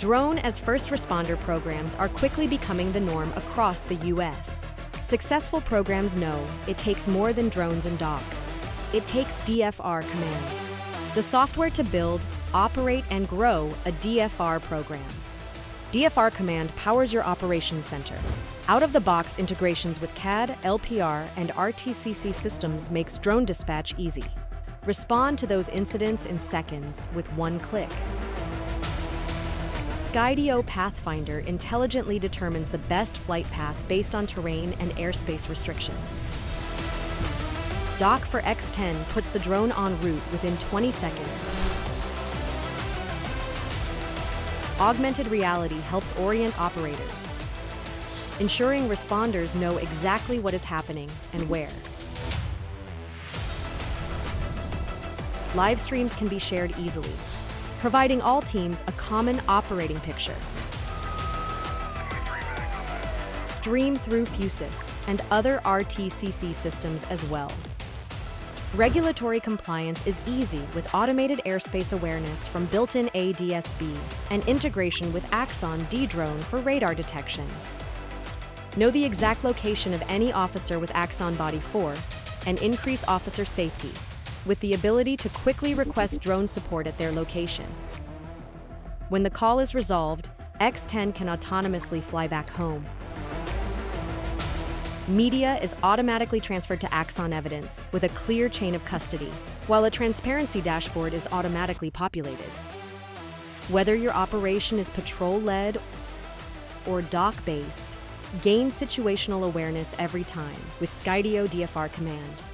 Drone as first responder programs are quickly becoming the norm across the U.S. Successful programs know it takes more than drones and docks. It takes DFR Command, the software to build, operate, and grow a DFR program. DFR Command powers your operations center. Out-of-the-box integrations with CAD, LPR, and RTCC systems makes drone dispatch easy. Respond to those incidents in seconds with one click. Skydio Pathfinder intelligently determines the best flight path based on terrain and airspace restrictions. Dock for X10 puts the drone en route within 20 seconds. Augmented reality helps orient operators, ensuring responders know exactly what is happening and where. Live streams can be shared easily, providing all teams a common operating picture. Stream through Fusus and other RTCC systems as well. Regulatory compliance is easy with automated airspace awareness from built-in ADS-B and integration with Axon D-Drone for radar detection. Know the exact location of any officer with Axon Body 4 and increase officer safety with the ability to quickly request drone support at their location. When the call is resolved, X10 can autonomously fly back home. Media is automatically transferred to Axon Evidence with a clear chain of custody, while a transparency dashboard is automatically populated. Whether your operation is patrol-led or dock-based, gain situational awareness every time with Skydio DFR Command.